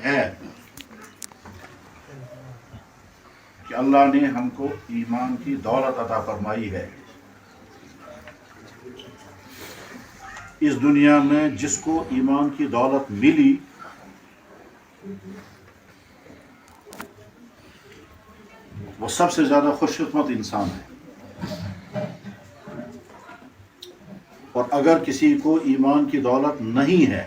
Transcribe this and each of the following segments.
ہے کہ اللہ نے ہم کو ایمان کی دولت عطا فرمائی ہے. اس دنیا میں جس کو ایمان کی دولت ملی وہ سب سے زیادہ خوش قسمت انسان ہے. اور اگر کسی کو ایمان کی دولت نہیں ہے،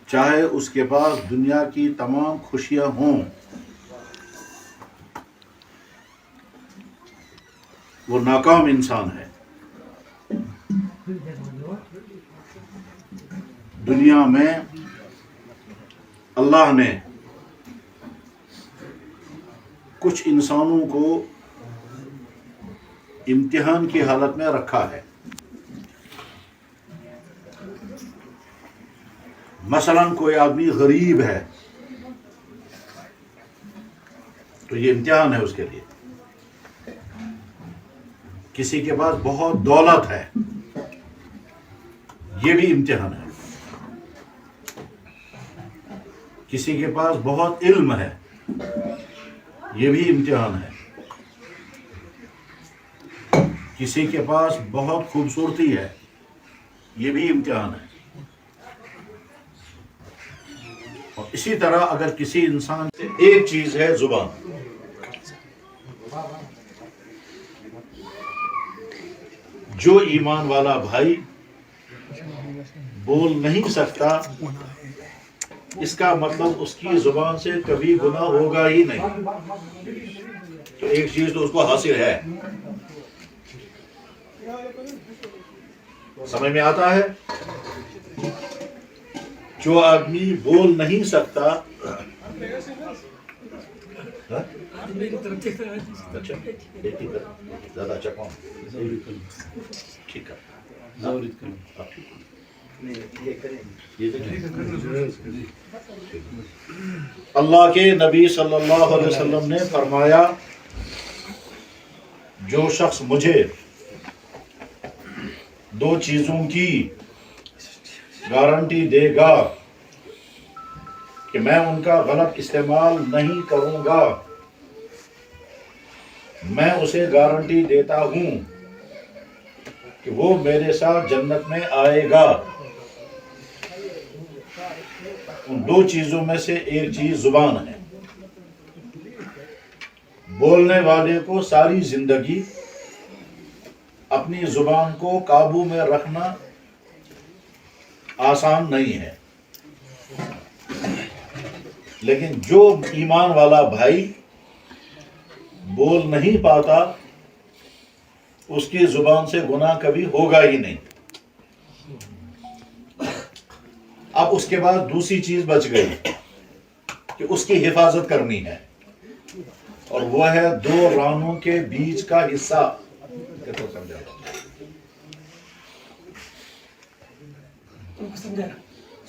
چاہے اس کے پاس دنیا کی تمام خوشیاں ہوں، وہ ناکام انسان ہے. دنیا میں اللہ نے کچھ انسانوں کو امتحان کی حالت میں رکھا ہے. مثلا کوئی آدمی غریب ہے تو یہ امتحان ہے اس کے لیے. کسی کے پاس بہت دولت ہے، یہ بھی امتحان ہے. کسی کے پاس بہت علم ہے، یہ بھی امتحان ہے. کسی کے پاس بہت خوبصورتی ہے، یہ بھی امتحان ہے. اور اسی طرح اگر کسی انسان سے ایک چیز ہے زبان، جو ایمان والا بھائی بول نہیں سکتا، اس کا مطلب اس کی زبان سے کبھی گناہ ہوگا ہی نہیں. تو ایک چیز تو اس کو حاصل ہے. سمجھ میں آتا ہے؟ جو آدمی بول نہیں سکتا، زیادہ اچھا کون ٹھیک ہے، اللہ کے نبی صلی اللہ علیہ وسلم نے فرمایا، جو شخص مجھے دو چیزوں کی گارنٹی دے گا کہ میں ان کا غلط استعمال نہیں کروں گا، میں اسے گارنٹی دیتا ہوں کہ وہ میرے ساتھ جنت میں آئے گا. ان دو چیزوں میں سے ایک چیز زبان ہے. بولنے والے کو ساری زندگی اپنی زبان کو قابو میں رکھنا آسان نہیں ہے، لیکن جو ایمان والا بھائی بول نہیں پاتا، اس کی زبان سے گناہ کبھی ہوگا ہی نہیں. اب اس کے بعد دوسری چیز بچ گئی کہ اس کی حفاظت کرنی ہے، اور وہ ہے دو رانوں کے بیچ کا حصہ.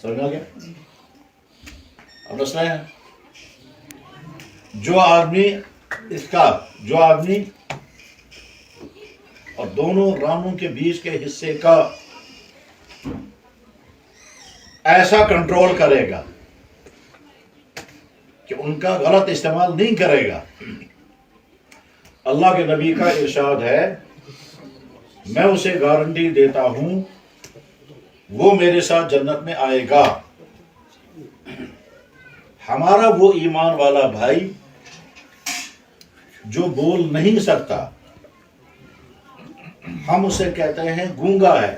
سمجھا گیا؟ اب مسئلہ ہے جو آدمی اور دونوں رانوں کے بیچ کے حصے کا ایسا کنٹرول کرے گا کہ ان کا غلط استعمال نہیں کرے گا. اللہ کے نبی کا ارشاد ہے، میں اسے گارنٹی دیتا ہوں وہ میرے ساتھ جنت میں آئے گا. ہمارا وہ ایمان والا بھائی جو بول نہیں سکتا، ہم اسے کہتے ہیں گونگا ہے،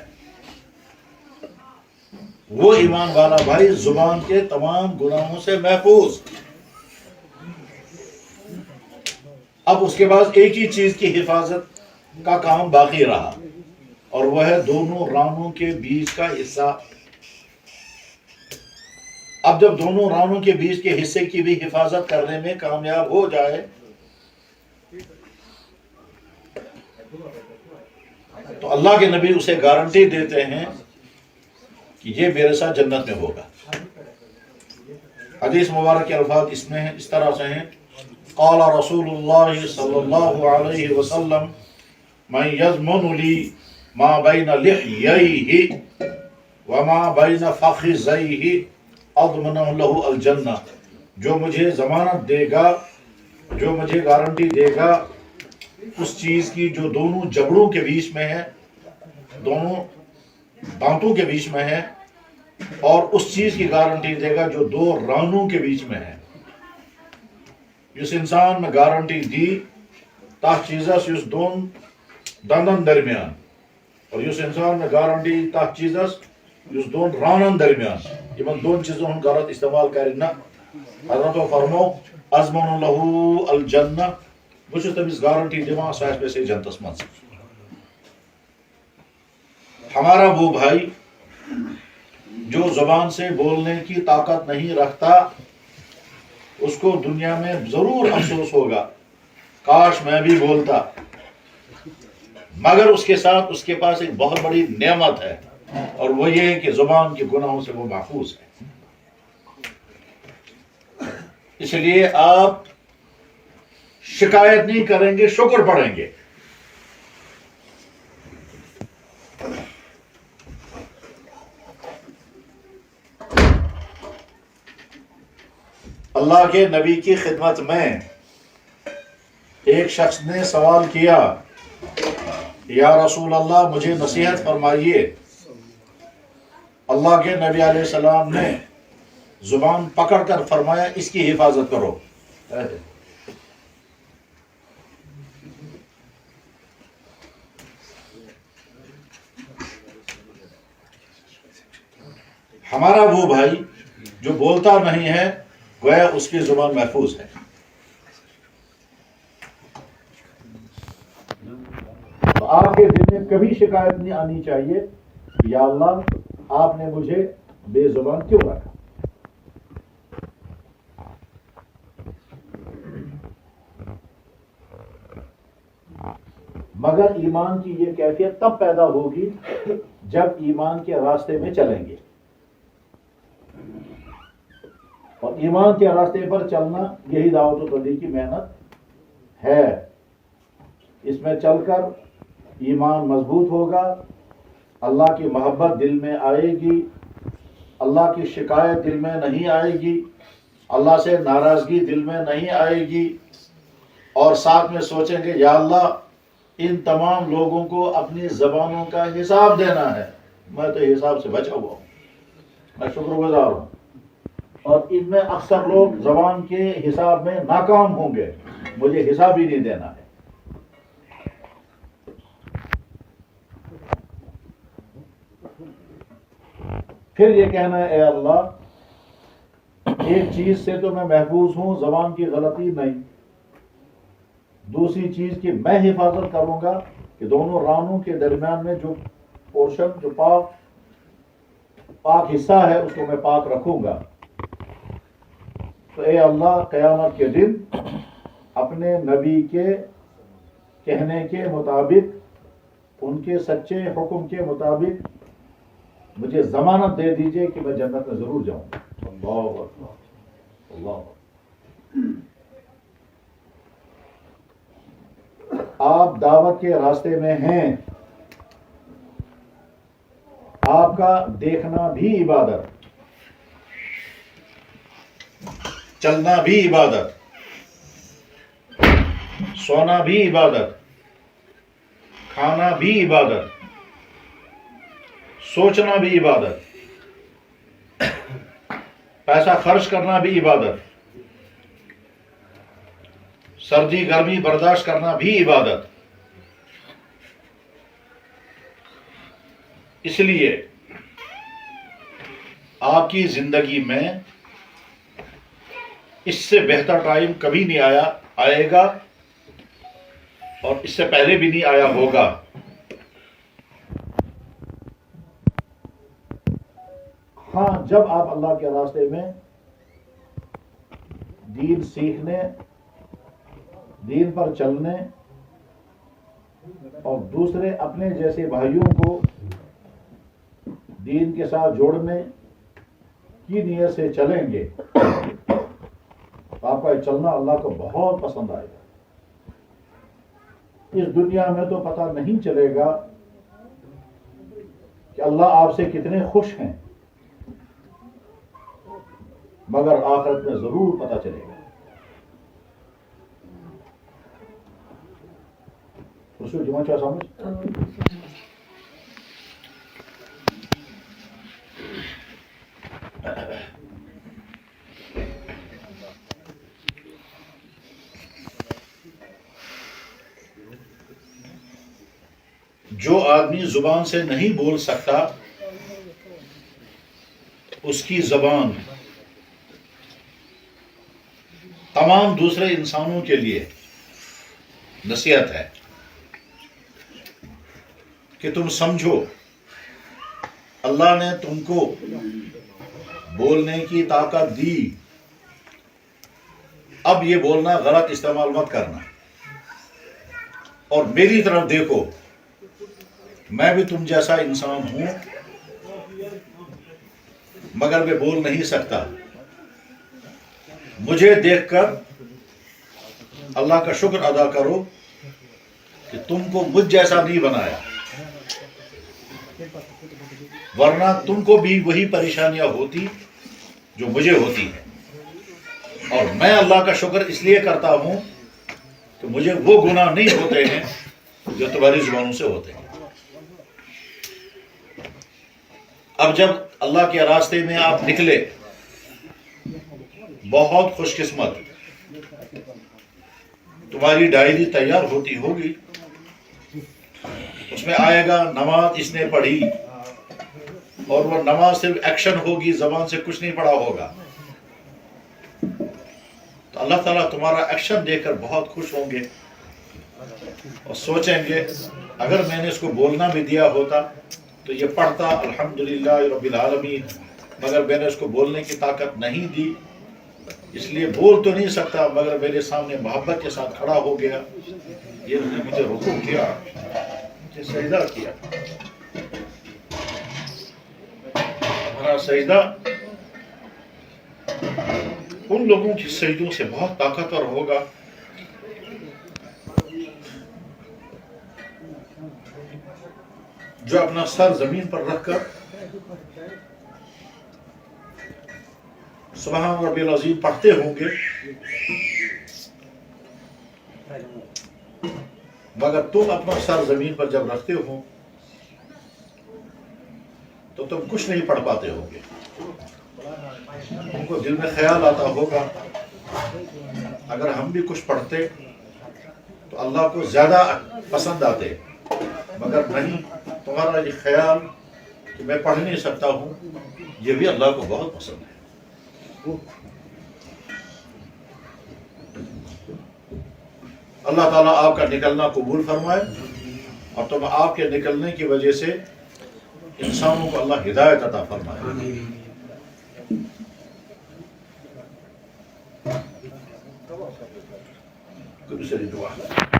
وہ ایمان والا بھائی زبان کے تمام گناہوں سے محفوظ. اب اس کے بعد ایک ہی چیز کی حفاظت کا کام باقی رہا، اور وہ ہے دونوں رانوں کے بیچ کا حصہ. اب جب دونوں رانوں کے بیچ کے حصے کی بھی حفاظت کرنے میں کامیاب ہو جائے تو اللہ کے نبی اسے گارنٹی دیتے ہیں کہ یہ میرے ساتھ جنت میں ہوگا. حدیث مبارک کے الفاظ اس میں ہیں، اس طرح سے ہیں، قال رسول اللہ صلی اللہ علیہ وسلم من یضمن لی ما بین لحییہ وما بین فخذیہ اضمن لہ الجنہ، جو مجھے ضمانت دے گا، جو مجھے گارنٹی دے گا اس چیز کی جو دونوں جبڑوں کے بیچ میں ہے، دونوں دانتوں کے بیچ میں ہے، اور اس چیز کی گارنٹی دے گا جو دو رانوں کے بیچ میں ہے. اس انسان میں گارنٹی دی تاہ چیزس اس دون دندن درمیان، اور اس انسان میں گارنٹی تاہ چیزس اس دون رانن درمیان، یمن دون چیزوں ہن غلط استعمال کرنا. حضرت فرمو اضمن لہ الجنہ، بہ چھس تمس گارنٹی دِوان سہ آسہِ ویسے جنتس مز. ہمارا وہ بھائی جو زبان سے بولنے کی طاقت نہیں رکھتا، اس کو دنیا میں ضرور افسوس ہوگا، کاش میں بھی بولتا. مگر اس کے ساتھ اس کے پاس ایک بہت بڑی نعمت ہے، اور وہ یہ ہے کہ زبان کے گناہوں سے وہ محفوظ ہے. اس لیے آپ شکایت نہیں کریں گے، شکر پڑھیں گے. اللہ کے نبی کی خدمت میں ایک شخص نے سوال کیا، یا رسول اللہ مجھے نصیحت فرمائیے. اللہ کے نبی علیہ السلام نے زبان پکڑ کر فرمایا اس کی حفاظت کرو. ہمارا وہ بھائی جو بولتا نہیں ہے، گویا اس کی زبان محفوظ ہے. تو آپ کے دل میں کبھی شکایت نہیں آنی چاہیے کہ یا اللہ آپ نے مجھے بے زبان کیوں رکھا. مگر ایمان کی یہ کیفیت تب پیدا ہوگی جب ایمان کے راستے میں چلیں گے، اور ایمان کے راستے پر چلنا یہی دعوت و تبلیغ کی محنت ہے. اس میں چل کر ایمان مضبوط ہوگا، اللہ کی محبت دل میں آئے گی، اللہ کی شکایت دل میں نہیں آئے گی، اللہ سے ناراضگی دل میں نہیں آئے گی، اور ساتھ میں سوچیں گے یا اللہ ان تمام لوگوں کو اپنی زبانوں کا حساب دینا ہے، میں تو حساب سے بچا ہوا ہوں، میں شکر گزار ہوں، اور ان میں اکثر لوگ زبان کے حساب میں ناکام ہوں گے، مجھے حساب ہی نہیں دینا ہے. پھر یہ کہنا ہے اے اللہ ایک چیز سے تو میں محفوظ ہوں، زبان کی غلطی نہیں، دوسری چیز کی میں حفاظت کروں گا کہ دونوں رانوں کے درمیان میں جو پورشن، جو پاک حصہ ہے اس کو میں پاک رکھوں گا. تو اے اللہ قیامت کے دن اپنے نبی کے کہنے کے مطابق، ان کے سچے حکم کے مطابق مجھے ضمانت دے دیجئے کہ میں جنت میں ضرور جاؤں. اللہ اکبر، اللہ اکبر. آپ دعوت کے راستے میں ہیں، آپ کا دیکھنا بھی عبادت، چلنا بھی عبادت، سونا بھی عبادت، کھانا بھی عبادت، سوچنا بھی عبادت، پیسہ خرچ کرنا بھی عبادت، سردی گرمی برداشت کرنا بھی عبادت. اس لیے آپ کی زندگی میں اس سے بہتر ٹائم کبھی نہیں آئے گا، اور اس سے پہلے بھی نہیں آیا ہوگا. ہاں جب آپ اللہ کے راستے میں دین سیکھنے، دین پر چلنے اور دوسرے اپنے جیسے بھائیوں کو دین کے ساتھ جوڑنے کی نیت سے چلیں گے، آپ کا یہ چلنا اللہ کو بہت پسند آئے گا. اس دنیا میں تو پتہ نہیں چلے گا کہ اللہ آپ سے کتنے خوش ہیں، مگر آخرت میں ضرور پتہ چلے گا۔ رسول جمعہ کیا سمجھ؟ جو آدمی زبان سے نہیں بول سکتا اس کی زبان تمام دوسرے انسانوں کے لیے نصیحت ہے کہ تم سمجھو اللہ نے تم کو بولنے کی طاقت دی، اب یہ بولنا غلط استعمال مت کرنا، اور میری طرف دیکھو، میں بھی تم جیسا انسان ہوں مگر میں بول نہیں سکتا، مجھے دیکھ کر اللہ کا شکر ادا کرو کہ تم کو مجھ جیسا نہیں بنایا، ورنہ تم کو بھی وہی پریشانیاں ہوتی جو مجھے ہوتی ہیں، اور میں اللہ کا شکر اس لیے کرتا ہوں کہ مجھے وہ گناہ نہیں ہوتے ہیں جو تمہاری زبانوں سے ہوتے ہیں۔ اب جب اللہ کے راستے میں آپ نکلے، بہت خوش قسمت، تمہاری ڈائری تیار ہوتی ہوگی، اس میں آئے گا نماز اس نے پڑھی، اور وہ نماز صرف ایکشن ہوگی، زبان سے کچھ نہیں پڑھا ہوگا، تو اللہ تعالیٰ تمہارا ایکشن دیکھ کر بہت خوش ہوں گے اور سوچیں گے اگر میں نے اس کو بولنا بھی دیا ہوتا تو یہ پڑھتا الحمدللہ رب العالمین، مگر میں نے اس کو بولنے کی طاقت نہیں دی، اس لیے بول تو نہیں سکتا مگر میرے سامنے محبت کے ساتھ کھڑا ہو گیا، یہ نے مجھے رکوع کیا، مجھے سجدہ کیا۔ ہمارا سجدہ ان لوگوں کی سجدوں سے بہت طاقتور ہوگا جو اپنا سر زمین پر رکھ کر سبحان ربی العظیم پڑھتے ہوں گے، مگر تم اپنا سر زمین پر جب رکھتے ہو تو تم کچھ نہیں پڑھ پاتے ہو گے، تم کو دل میں خیال آتا ہوگا اگر ہم بھی کچھ پڑھتے تو اللہ کو زیادہ پسند آتے، مگر نہیں، تمہارا یہ خیال کہ میں پڑھ نہیں سکتا ہوں یہ بھی اللہ کو بہت پسند ہے۔ اللہ تعالیٰ آپ کا نکلنا قبول فرمائے، اور تم آپ کے نکلنے کی وجہ سے انسانوں کو اللہ ہدایت عطا فرمائے۔ دوسری دعا